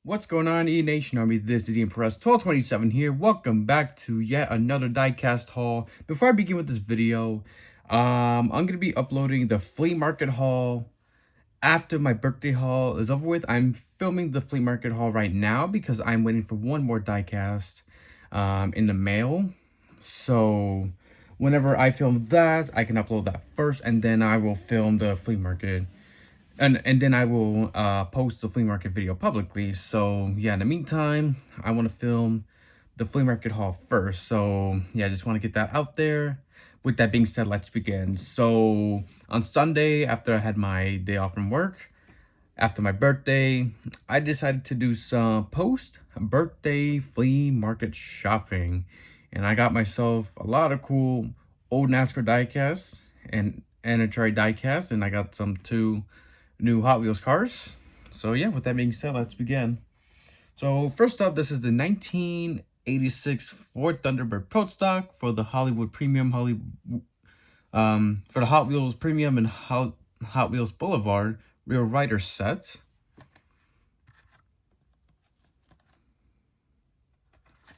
What's going on, E Nation Army? This is the Empress 1227 here. Welcome back to yet another diecast haul. Before I begin with this video, I'm gonna be uploading the flea market haul after my birthday haul is over with. I'm filming the flea market haul right now because I'm waiting for one more diecast in the mail. So whenever I film that, I can upload that first, and then I will film the flea market. And then I will post the flea market video publicly. So yeah, in the meantime, I want to film the flea market haul first. So yeah, I just want to get that out there. With that being said, let's begin. So on Sunday, after I had my day off from work, after my birthday, I decided to do some post-birthday flea market shopping. And I got myself a lot of cool old NASCAR diecasts and NHRA diecasts, and I got some two new Hot Wheels cars. So yeah, with that being said, let's begin. So first up, this is the 1986 Ford Thunderbird Pro Stock for the Hollywood Premium for the Hot Wheels Premium and Hot Wheels Boulevard Real Rider set.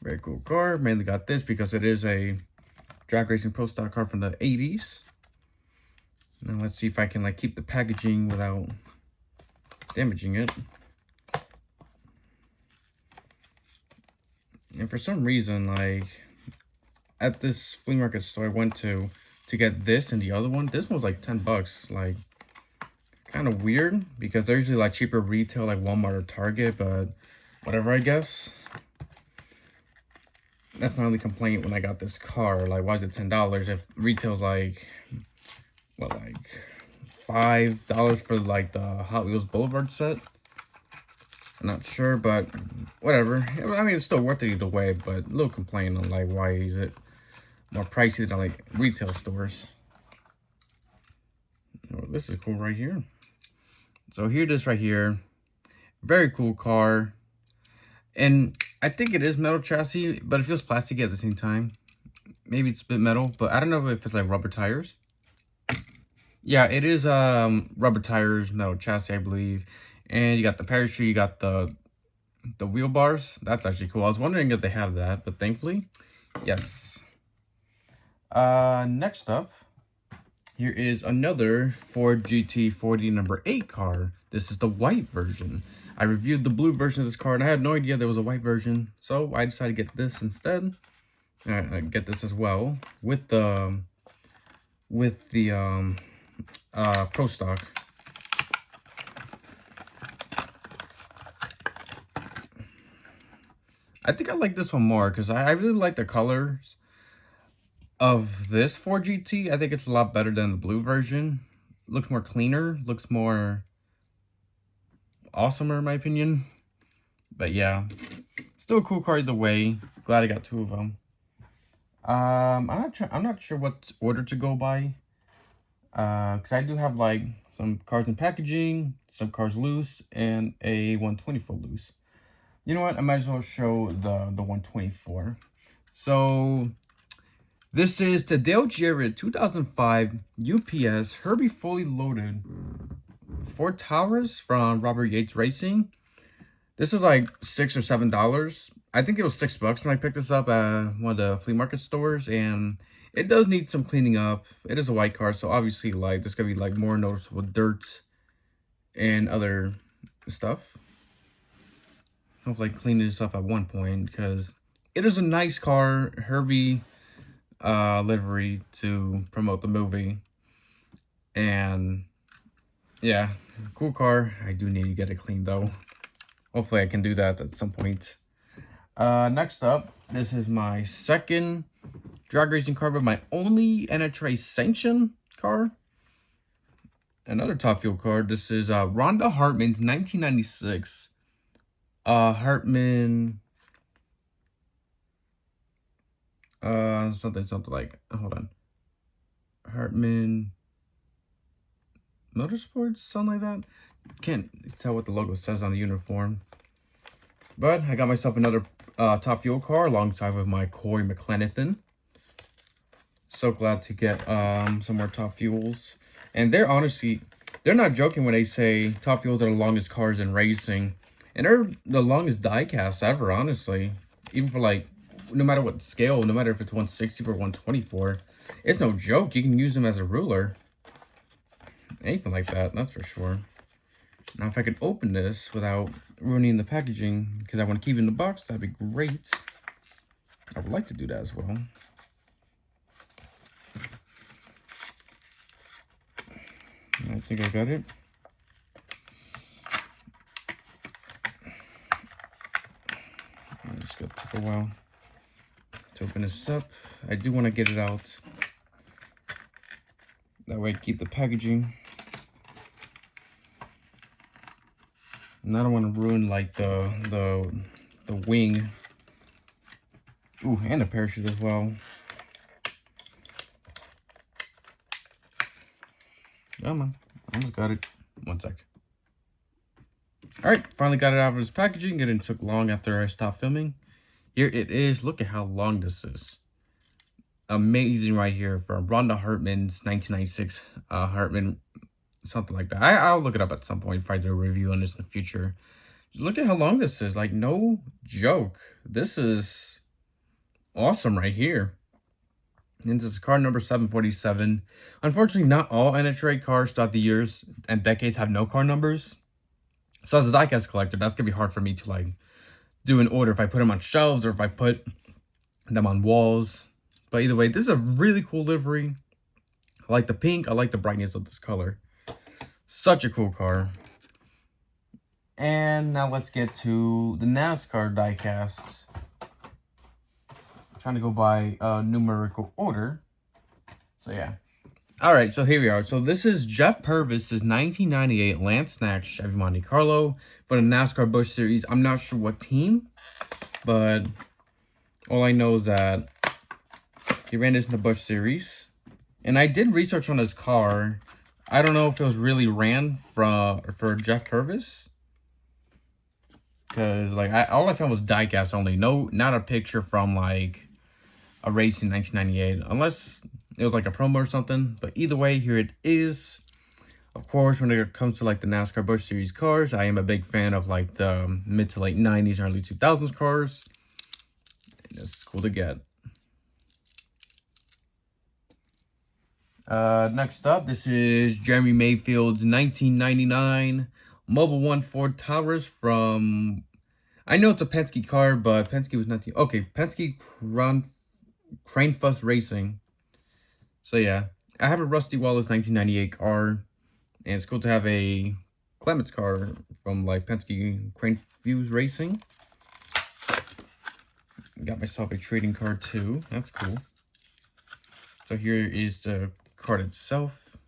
Very cool car. Mainly got this because it is a drag racing pro stock car from the 80s. Now let's see if I can like keep the packaging without damaging it. And for some reason, like at this flea market store I went to get this and the other one, this one was like 10 bucks. Like kind of weird because they're usually like cheaper retail like Walmart or Target, but whatever, I guess. That's my only complaint when I got this car. Like, why is it $10 if retail's like, what, like $5 for like the Hot Wheels Boulevard set? I'm not sure, but whatever. I mean, it's still worth it either way, but a little complaint on like why is it more pricey than like retail stores. Oh, this is cool right here. So here it is right here. Very cool car. And I think it is metal chassis, but it feels plasticky at the same time. Maybe it's a bit metal, but I don't know if it's like rubber tires. Yeah, it is rubber tires, metal chassis, I believe. And you got the parachute, you got the wheel bars. That's actually cool. I was wondering if they have that, but thankfully, yes. Next up, here is another Ford GT40 number 8 car. This is the white version. I reviewed the blue version of this car, and I had no idea there was a white version, so I decided to get this instead. Get this as well with the Pro Stock. I think I like this one more because I really like the colors of this Ford GT. I think it's a lot better than the blue version. Looks more cleaner, looks more awesomer in my opinion. But yeah, still a cool car either way. Glad I got two of them. I'm not sure what order to go by. Because I do have like some cars in packaging, some cars loose, and a 124 loose. You know what? I might as well show the 124. So this is the Dale Jarrett 2005 UPS Herbie fully loaded Ford Towers from Robert Yates Racing. This is like $6 or $7. I think it was $6 when I picked this up at one of the flea market stores, and it does need some cleaning up. It is a white car, so obviously like there's gonna be like more noticeable dirt and other stuff. Hopefully clean this up at one point because it is a nice car. Herbie livery to promote the movie, and yeah, cool car. I do need to get it cleaned though. Hopefully I can do that at some point. Next up, this is my second drag racing car, but my only NHRA sanction car. Another Top Fuel car. This is Rhonda Hartman's 1996 Hartman something like, hold on, Hartman Motorsports, something like that. Can't tell what the logo says on the uniform, but I got myself another Top Fuel car alongside with my Corey McLenithan. So glad to get some more Top Fuels, and they're not joking when they say Top Fuels are the longest cars in racing. And they're the longest diecast ever, honestly. Even for like, no matter what scale, no matter if it's 160 or 124, it's no joke. You can use them as a ruler. Anything like that, that's for sure. Now, if I could open this without ruining the packaging, because I want to keep it in the box, that'd be great. I would like to do that as well. I think I got it. It's gonna take a while to open this up. I do want to get it out. That way I keep the packaging. And I don't want to ruin like the wing. Ooh, and a parachute as well. Come on, almost got it. One sec. All right, finally got it out of this packaging. It didn't took long after I stopped filming. Here it is. Look at how long this is. Amazing right here from Rhonda Hartman's 1996 Hartman, something like that. I'll look it up at some point if I do a review on this in the future. Just look at how long this is. Like, no joke. This is awesome right here. And this is card number 747. Unfortunately, not all NHRA cars throughout the years and decades have no car numbers. So as a diecast collector, that's going to be hard for me to like do an order if I put them on shelves or if I put them on walls. But either way, this is a really cool livery. I like the pink. I like the brightness of this color. Such a cool car. And now let's get to the NASCAR diecasts. Trying to go by numerical order. So yeah. All right, so here we are. So this is Jeff Purvis's 1998 Lance Snack Chevy Monte Carlo for the NASCAR Busch Series. I'm not sure what team, but all I know is that he ran this in the Busch Series. And I did research on his car. I don't know if it was really ran for Jeff Purvis. Because like all I found was diecast only. No, not a picture from like a race in 1998. Unless it was like a promo or something. But either way, here it is. Of course, when it comes to like the NASCAR Busch Series cars, I am a big fan of like the mid to late 90s, early 2000s cars. And it's cool to get. Next up, this is Jeremy Mayfield's 1999 Mobil 1 Ford Taurus from, I know it's a Penske car, but Penske was 19, okay, Penske Crane Fuss Racing. So yeah, I have a Rusty Wallace 1998 car, and it's cool to have a Clements car from like Penske Crane Fuse Racing. Got myself a trading card too, that's cool. So here is the card itself.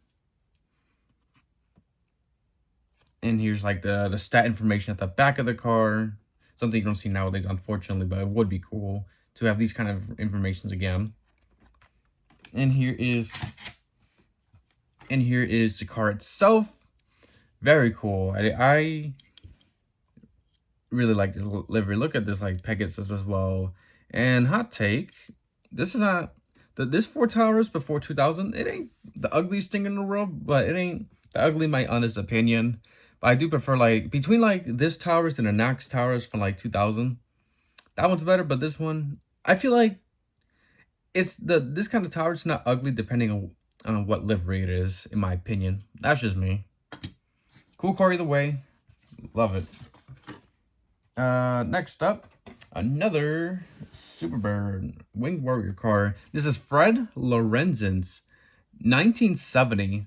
And here's like the stat information at the back of the car. Something you don't see nowadays, unfortunately, but it would be cool to have these kind of informations again. And here is the car itself. Very cool. I really like this livery. Look at this like Pegasus as well. And hot take, this is not this Ford Taurus before 2000. It ain't the ugliest thing in the world, but it ain't the ugly, my honest opinion. But I do prefer like between like this Taurus and the Knox Taurus from like 2000. That one's better, but this one, I feel like it's this kind of Taurus is not ugly depending on what livery it is, in my opinion. That's just me. Cool car either way. Love it. Next up, another Superbird Winged Warrior car. This is Fred Lorenzen's 1970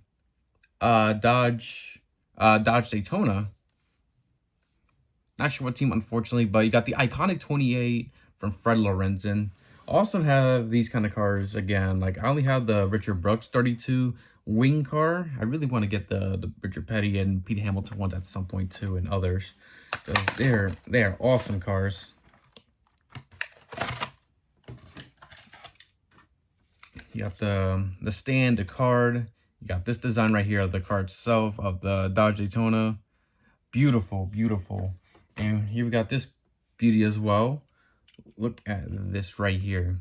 Dodge Daytona. Not sure what team, unfortunately, but you got the iconic 28 from Fred Lorenzen. Also have these kind of cars again. Like I only have the Richard Brooks 32 wing car. I really want to get the Richard Petty and Pete Hamilton ones at some point too, and others. So they are awesome cars. You got the stand, the card. You got this design right here of the car itself of the Dodge Daytona. Beautiful, beautiful. And here we got this beauty as well. Look at this right here.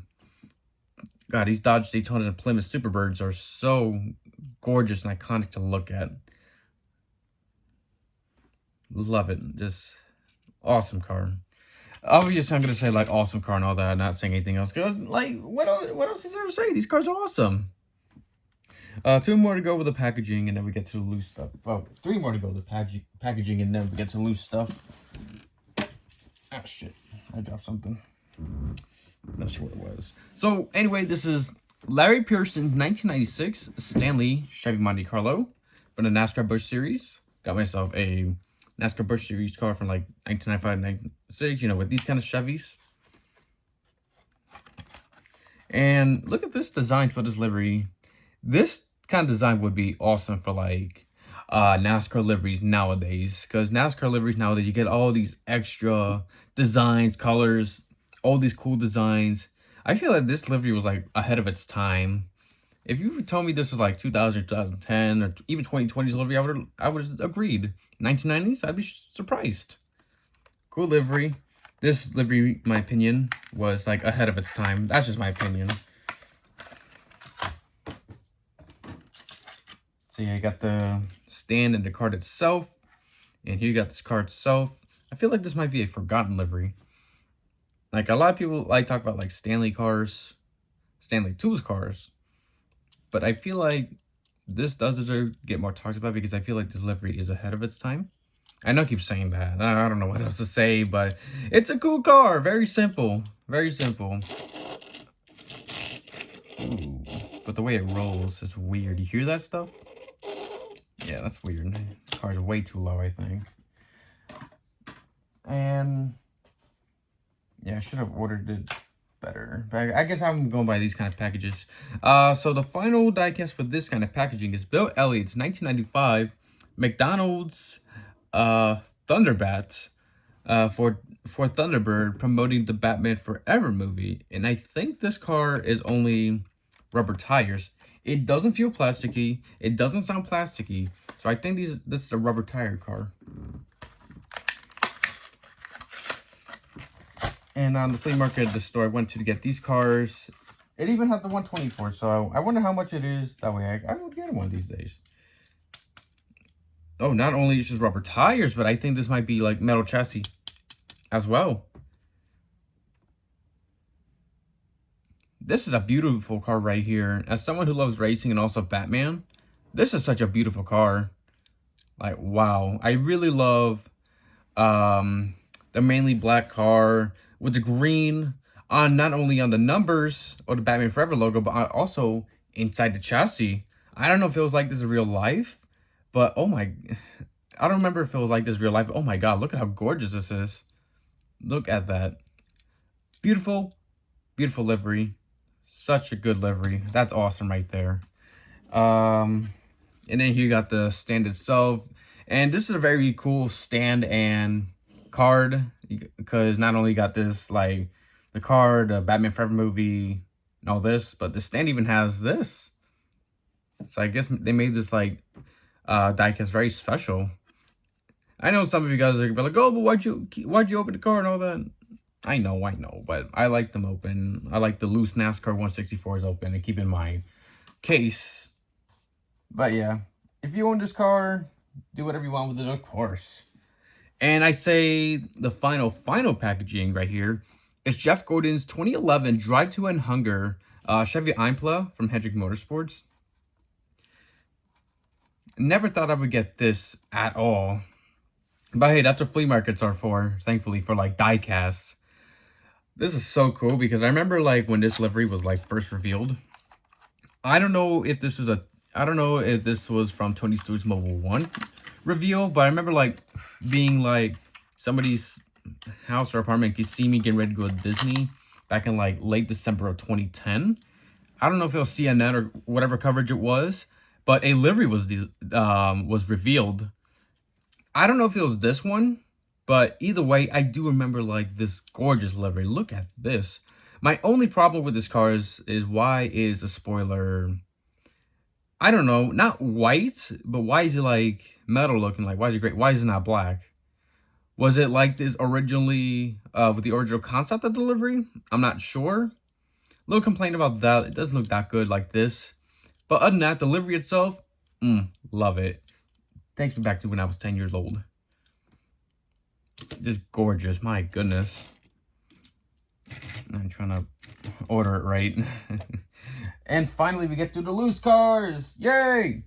God, these Dodge Daytonas and Plymouth Superbirds are so gorgeous and iconic to look at. Love it. Just Awesome car. Obviously, I'm gonna say like awesome car and all that. Not saying anything else. Cause like, what else is there to say? These cars are awesome. Two more to go with the packaging, and then we get to the loose stuff. Oh, three more to go with the packaging, and then we get to loose stuff. Ah, shit. I dropped something. Not sure what it was. So, anyway, this is Larry Pearson's 1996 Stanley Chevy Monte Carlo from the NASCAR Busch Series. Got myself a NASCAR Busch Series car from like 1995, 96, you know, with these kind of Chevys. And look at this design for this livery. This kind of design would be awesome for like NASCAR liveries nowadays, because NASCAR liveries nowadays, you get all these extra designs, colors, all these cool designs. I feel like this livery was like ahead of its time. If you told me this was like 2000, 2010, or even 2020's livery, I would have agreed. 1990s, I'd be surprised. Cool livery. This livery, my opinion, was like ahead of its time. That's just my opinion. So yeah, you got the stand and the card itself. And here you got this card itself. I feel like this might be a forgotten livery. Like a lot of people like talk about like Stanley cars, Stanley Tools cars. But I feel like this does deserve to get more talked about because I feel like this livery is ahead of its time. I know I keep saying that. I don't know what else to say, but it's a cool car. Very simple. Very simple. Ooh, but the way it rolls, it's weird. You hear that stuff? Yeah, that's weird. The car's way too low, I think. And yeah, I should have ordered it better. But I guess I'm going by these kind of packages. So the final diecast for this kind of packaging is Bill Elliott's 1995 McDonald's Thunderbat for Thunderbird, promoting the Batman Forever movie. And I think this car is only rubber tires. It doesn't feel plasticky. It doesn't sound plasticky. So I think this is a rubber tire car. And on the flea market at the store I went to get these cars, it even had the 124. So I wonder how much it is. That way I would get one these days. Oh, not only is just rubber tires, but I think this might be like metal chassis as well. This is a beautiful car right here. As someone who loves racing and also Batman, this is such a beautiful car. Like, wow. I really love the mainly black car with the green on not only on the numbers or the Batman Forever logo, but also inside the chassis. I don't know if it was like this in real life, but oh my, I don't remember if it was like this in real life. But oh my God, look at how gorgeous this is. Look at that. Beautiful, beautiful livery. Such a good livery. That's awesome right there. And then here you got the stand itself. And this is a very cool stand and card, because not only got this like the card, the Batman Forever movie, and all this, but the stand even has this. So I guess they made this like diecast very special. I know some of you guys are gonna be like, oh, but why'd you open the car and all that? I know, but I like them open. I like the loose NASCAR 164s open and keep in my case. But yeah, if you own this car, do whatever you want with it, of course. And I say the final packaging right here is Jeff Gordon's 2011 Drive to and Hunger Chevy Impala from Hendrick Motorsports. Never thought I would get this at all. But hey, that's what flea markets are for, thankfully, for like diecasts. This is so cool because I remember like when this livery was like first revealed. I don't know if this was from Tony Stewart's Mobile 1 reveal, but I remember like being like somebody's house or apartment could see me getting ready to go to Disney back in like late December of 2010. I don't know if it was CNN or whatever coverage it was, but a livery was revealed. I don't know if it was this one, but either way, I do remember like this gorgeous livery. Look at this. My only problem with this car is why is a spoiler, I don't know, not white, but why is it like metal looking? Like, why is it great? Why is it not black? Was it like this originally with the original concept of delivery? I'm not sure. Little complaint about that. It doesn't look that good like this. But other than that, the livery itself, love it. Takes me back to when I was 10 years old. Just gorgeous. My goodness. I'm trying to order it right. And finally, we get through the loose cars. Yay!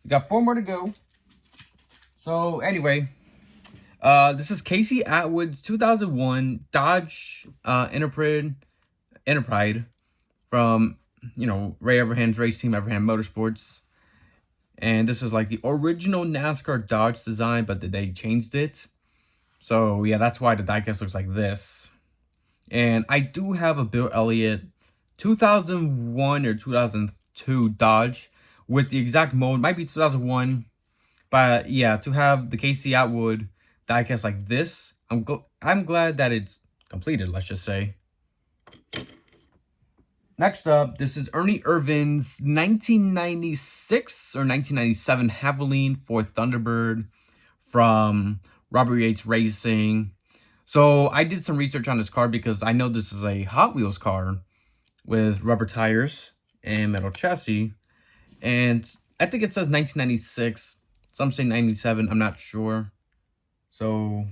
We got 4 more to go. So anyway, this is Casey Atwood's 2001 Dodge Enterprise from, you know, Ray Everhand's race team, Everhand Motorsports. And this is like the original NASCAR Dodge design, but they changed it. So yeah, that's why the diecast looks like this. And I do have a Bill Elliott 2001 or 2002 Dodge with the exact mode. Might be 2001. But yeah, to have the Casey Atwood diecast like this, I'm glad that it's completed, let's just say. Next up, this is Ernie Irvin's 1996 or 1997 Havoline Ford Thunderbird from Robert Yates Racing. So I did some research on this car because I know this is a Hot Wheels car with rubber tires and metal chassis. And I think it says 1996. Some say 97. I'm not sure. So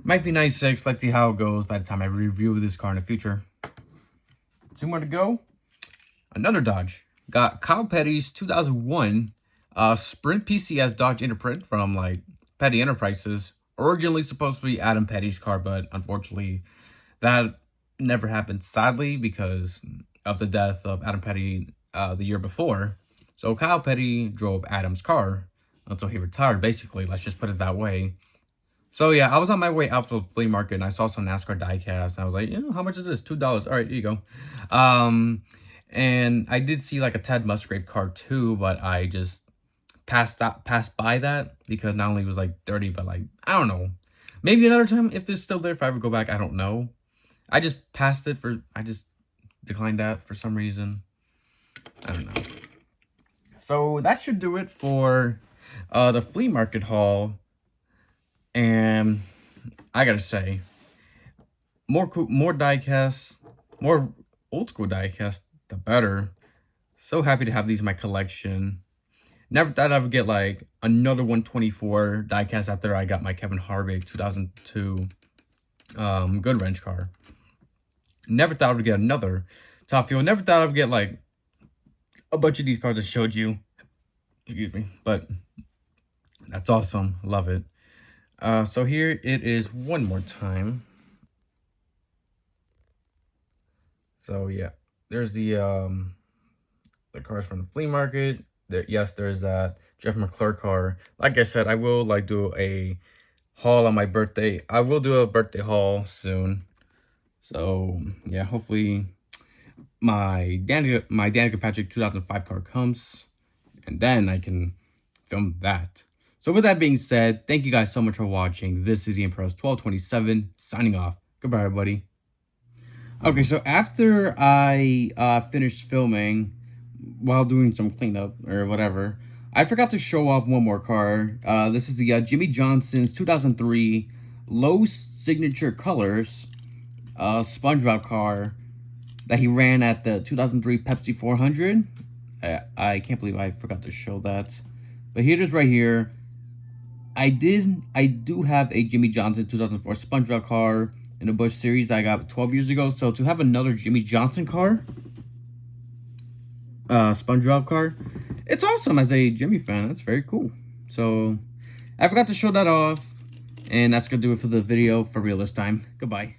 might be 96. Let's see how it goes by the time I review this car in the future. 2 more to go. Another Dodge. Got Kyle Petty's 2001 Sprint PCS Dodge Interprint from like Petty Enterprises. Originally supposed to be Adam Petty's car, but unfortunately that never happened, sadly, because of the death of Adam Petty the year before. So Kyle Petty drove Adam's car until he retired, basically. Let's just put it that way. So yeah, I was on my way out to the flea market and I saw some NASCAR diecast. And I was like, how much is this? $2. All right, here you go. And I did see like a Ted Musgrave car too, but I just passed by that because not only was like dirty, but like, I don't know. Maybe another time if it's still there, if I ever go back, I don't know. I just passed it I just declined that for some reason. I don't know. So that should do it for the flea market haul. And I gotta say, more diecasts, more old school diecasts, the better. So happy to have these in my collection. Never thought I would get like another 124 diecast after I got my Kevin Harvick 2002 Good Wrench car. Never thought I would get another Top Fuel. Never thought I would get like a bunch of these cars I showed you. Excuse me, but that's awesome. Love it. So here it is one more time. So yeah, there's the cars from the flea market. Yes, there's that Jeff McClure car. Like I said, I will like do a haul on my birthday. I will do a birthday haul soon. So yeah, hopefully my Danica Patrick 2005 car comes, and then I can film that. So with that being said, thank you guys so much for watching. This is the Empress 1227 signing off. Goodbye, everybody. Okay, so after I finished filming while doing some cleanup or whatever, I forgot to show off one more car. This is the Jimmy Johnson's 2003 Low Signature Colors SpongeBob car that he ran at the 2003 Pepsi 400. I can't believe I forgot to show that. But here it is right here. I do have a Jimmy Johnson 2004 SpongeBob car in the Busch series that I got 12 years ago. So to have another Jimmy Johnson car, SpongeBob car, it's awesome as a Jimmy fan. That's very cool. So I forgot to show that off. And that's going to do it for the video for real this time. Goodbye.